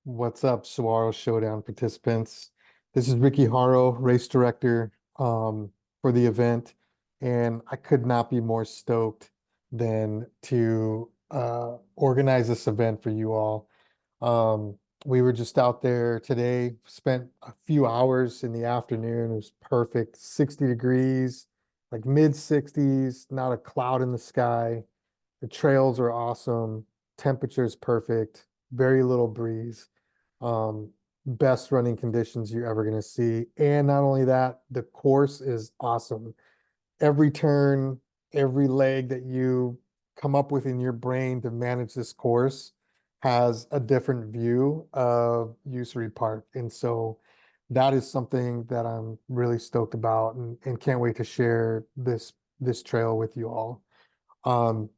What's up, Saguaro Showdown participants? This is Ricky Haro, race director for the event, and I could not be more stoked than to organize this event for you all. We were just out there today, spent a few hours in the afternoon. It was perfect, 60 degrees, like mid 60s, not a cloud in the sky. The trails are awesome, temperature's perfect, very little breeze. Um, Best running conditions you're ever going to see. And not only that, the course is awesome. Every turn, every leg that you come up with in your brain to manage this course has a different view of Usery Park. And so that is something that I'm really stoked about and can't wait to share this trail with you all.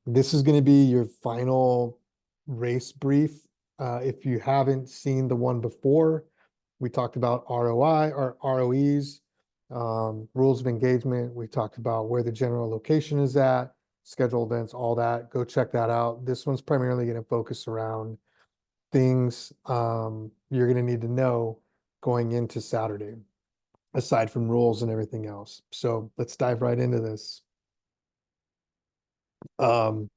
This is going to be your final race brief. If you haven't seen the one before, we talked about ROI or ROEs, rules of engagement. We talked about where the general location is at, schedule events, all that. Go check that out. This one's primarily going to focus around things you're going to need to know going into Saturday, aside from rules and everything else. So let's dive right into this. Um,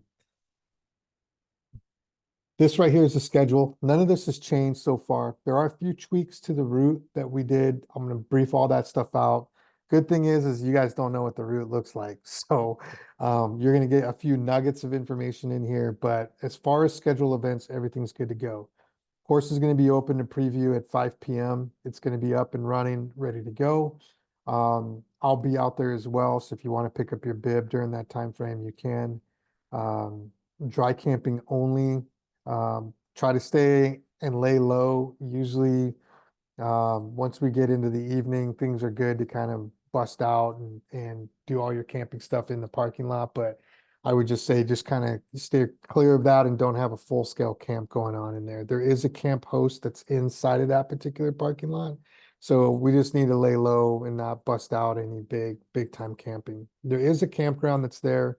This right here is the schedule. None of this has changed so far. There are a few tweaks to the route that we did. I'm going to brief all that stuff out. Good thing is you guys don't know what the route looks like. So you're going to get a few nuggets of information in here. But as far as schedule events, everything's good to go. Course is going to be open to preview at 5 p.m. It's going to be up and running, ready to go. I'll be out there as well. So if you want to pick up your bib during that time frame, you can. Um, Dry camping only. Try to stay and lay low. Usually, once we get into the evening, things are good to kind of bust out and do all your camping stuff in the parking lot. But I would just say just kind of stay clear of that and don't have a full scale camp going on in there. There is a camp host that's inside of that particular parking lot. So we just need to lay low and not bust out any big time camping. There is a campground that's there.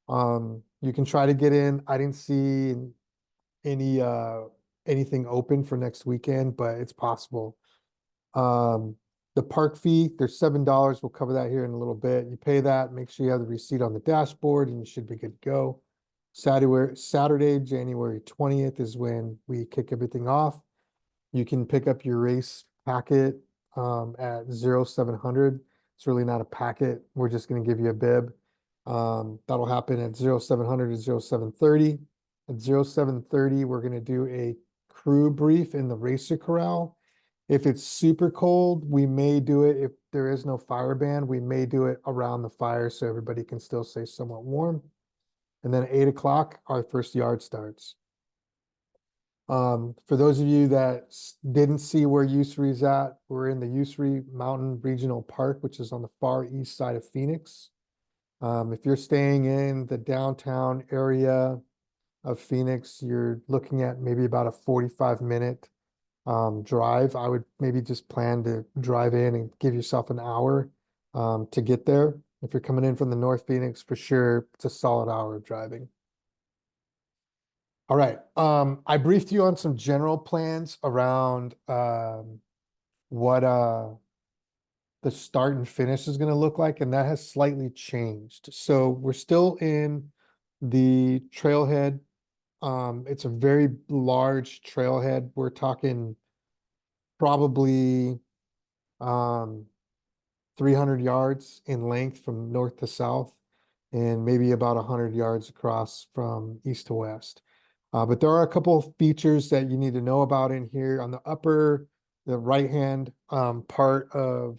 You can try to get in. I didn't see any anything open for next weekend, but it's possible. Um, the park fee, there's $7. We'll cover that here in a little bit. You pay that, make sure you have the receipt on the dashboard, and you should be good to go. Saturday, January 20th is when we kick everything off. You can pick up your race packet at 0700. It's really not a packet. We're just going to give you a bib. That'll happen at 0700 to 0730. At 0730, we're going to do a crew brief in the racer corral. If it's super cold, we may do it. If there is no fire ban, we may do it around the fire so everybody can still stay somewhat warm. And then at 8 o'clock, our first yard starts. For those of you that didn't see where Usuri is at, we're in the Usuri Mountain Regional Park, which is on the far east side of Phoenix. If you're staying in the downtown area of Phoenix, you're looking at maybe about a 45-minute drive. I would maybe just plan to drive in and give yourself an hour to get there. If you're coming in from the North Phoenix, for sure, it's a solid hour of driving. All right. I briefed you on some general plans around what the start and finish is going to look like, and that has slightly changed. So we're still in the trailhead. It's a very large trailhead. We're talking probably 300 yards in length from north to south, and maybe about 100 yards across from east to west. But there are a couple of features that you need to know about in here. On the right-hand part of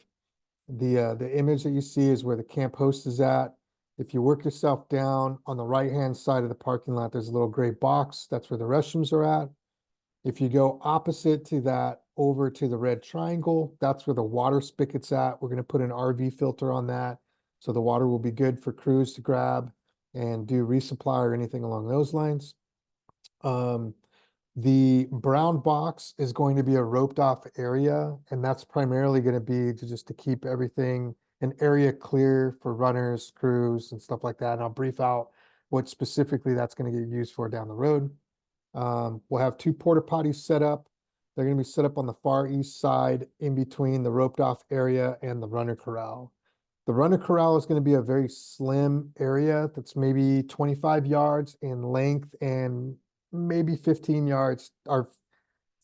the image that you see is where the camp host is at. If you work yourself down on the right-hand side of the parking lot, there's a little gray box. That's where the restrooms are at. If you go opposite to that over to the red triangle, that's where the water spigot's at. We're going to put an RV filter on that. So the water will be good for crews to grab and do resupply or anything along those lines. The brown box is going to be a roped off area, and that's primarily going to be to keep everything an area clear for runners, crews, and stuff like that. And I'll brief out what specifically that's going to get used for down the road. We'll have two porta potties set up. They're going to be set up on the far east side in between the roped off area and the runner corral. The runner corral is going to be a very slim area that's maybe 25 yards in length and maybe 15 yards or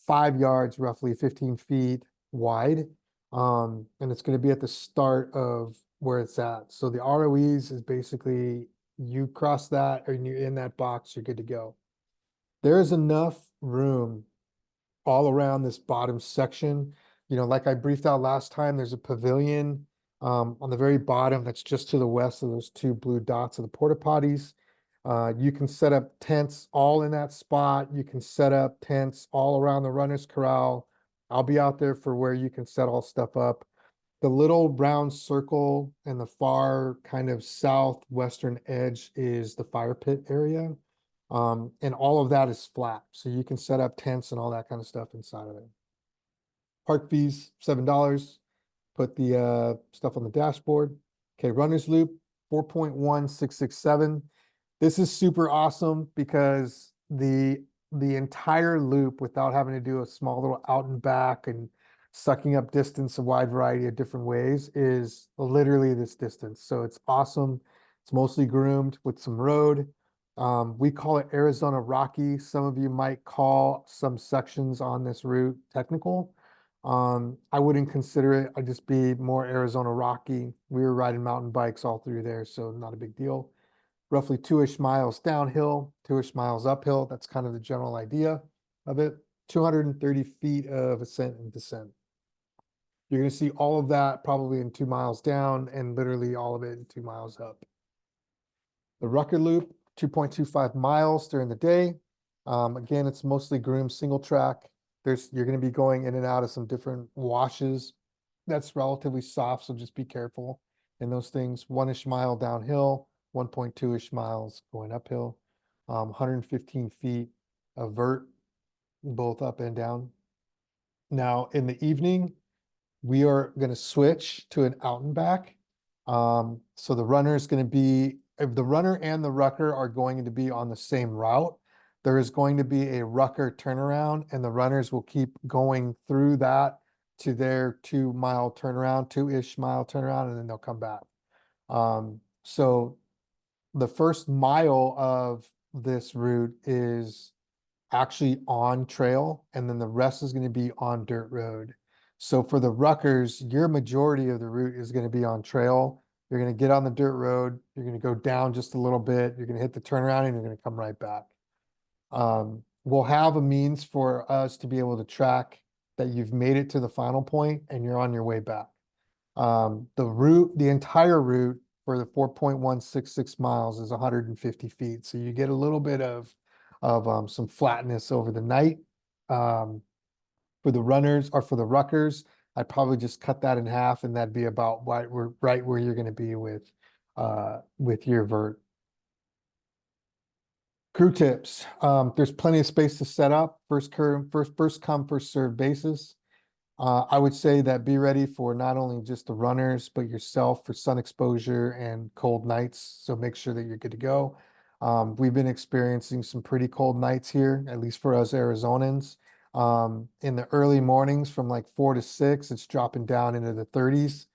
5 yards, roughly 15 feet wide. And it's going to be at the start of where it's at. So the ROEs is basically you cross that and you're in that box, you're good to go. There is enough room all around this bottom section. You know, like I briefed out last time, there's a pavilion on the very bottom that's just to the west of those two blue dots of the porta potties. You can set up tents all in that spot. You can set up tents all around the runner's corral. I'll be out there for where you can set all stuff up. The little round circle in the far kind of southwestern edge is the fire pit area. And all of that is flat. So you can set up tents and all that kind of stuff inside of it. Park fees, $7. Put the stuff on the dashboard. Okay, runner's loop, 4.1667. This is super awesome because the entire loop, without having to do a small little out and back and sucking up distance a wide variety of different ways, is literally this distance. So it's awesome. It's mostly groomed with some road. We call it Arizona Rocky. Some of you might call some sections on this route technical. I wouldn't consider it. I'd just be more Arizona Rocky. We were riding mountain bikes all through there, so not a big deal. Roughly 2-ish miles downhill, 2-ish miles uphill. That's kind of the general idea of it. 230 feet of ascent and descent. You're going to see all of that probably in 2 miles down and literally all of it in 2 miles up. The Rucker Loop, 2.25 miles during the day. Again, it's mostly groomed single track. You're going to be going in and out of some different washes. That's relatively soft, so just be careful in those things. 1-ish mile downhill, 1.2-ish miles going uphill. 115 feet of vert, both up and down. Now, in the evening, we are going to switch to an out and back. So the runner is going to be, if the runner and the rucker are going to be on the same route, there is going to be a rucker turnaround and the runners will keep going through that to their 2-mile turnaround, 2-ish mile turnaround, and then they'll come back. So the first mile of this route is actually on trail, and then the rest is going to be on dirt road. So for the ruckers, your majority of the route is going to be on trail. You're going to get on the dirt road. You're going to go down just a little bit. You're going to hit the turnaround and you're going to come right back. We'll have a means for us to be able to track that you've made it to the final point and you're on your way back. The entire route for the 4.166 miles is 150 feet. So you get a little bit of some flatness over the night. For the runners or for the ruckers, I'd probably just cut that in half and that'd be about right where you're going to be with your vert. Crew tips. There's plenty of space to set up. First come, first serve basis. I would say that be ready for not only just the runners, but yourself for sun exposure and cold nights. So make sure that you're good to go. We've been experiencing some pretty cold nights here, at least for us Arizonans. In the early mornings from like 4 to 6, it's dropping down into the 30s.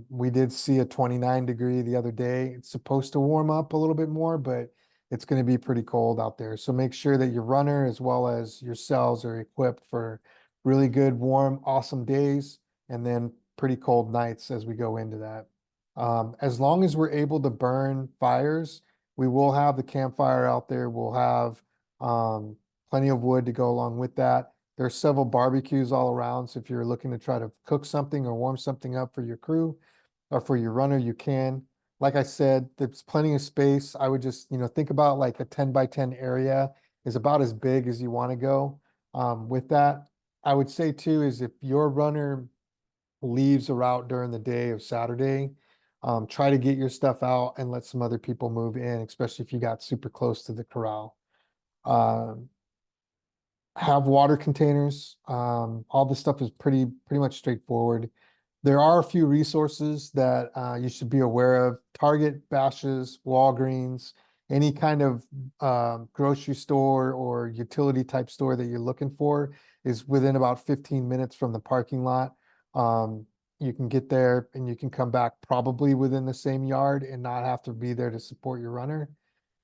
We did see a 29 degree the other day. It's supposed to warm up a little bit more, but it's going to be pretty cold out there. So make sure that your runner as well as yourselves are equipped for really good, warm, awesome days, and then pretty cold nights as we go into that. As long as we're able to burn fires, we will have the campfire out there. We'll have plenty of wood to go along with that. There's several barbecues all around. So if you're looking to try to cook something or warm something up for your crew or for your runner, you can. Like I said, there's plenty of space. I would just, think about like a 10 by 10 area is about as big as you want to go. With that, I would say too, is if your runner leaves a route during the day of Saturday, try to get your stuff out and let some other people move in, especially if you got super close to the corral. Have water containers. All this stuff is pretty much straightforward. There are a few resources that you should be aware of. Target, Bashas', Walgreens. any kind of grocery store or utility type store that you're looking for is within about 15 minutes from the parking lot. Um, you can get there and you can come back probably within the same yard and not have to be there to support your runner.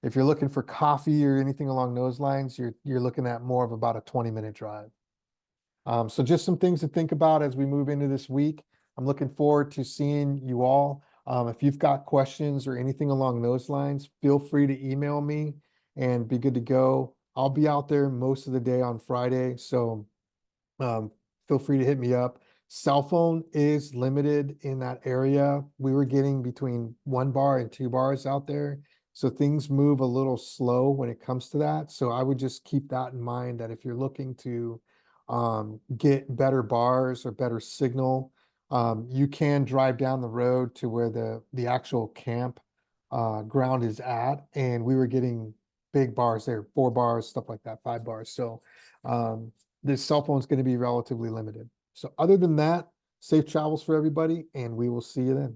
If you're looking for coffee or anything along those lines, you're looking at more of about a 20-minute drive. So just some things to think about as we move into this week. I'm looking forward to seeing you all. If you've got questions or anything along those lines, feel free to email me and be good to go. I'll be out there most of the day on Friday, so um, feel free to hit me up. Cell phone is limited in that area. We were getting between 1 bar and 2 bars out there. So things move a little slow when it comes to that. So I would just keep that in mind that if you're looking to get better bars or better signal, you can drive down the road to where the actual camp ground is at. And we were getting big bars there, 4 bars, stuff like that, 5 bars. So the cell phone is going to be relatively limited. So other than that, safe travels for everybody, and we will see you then.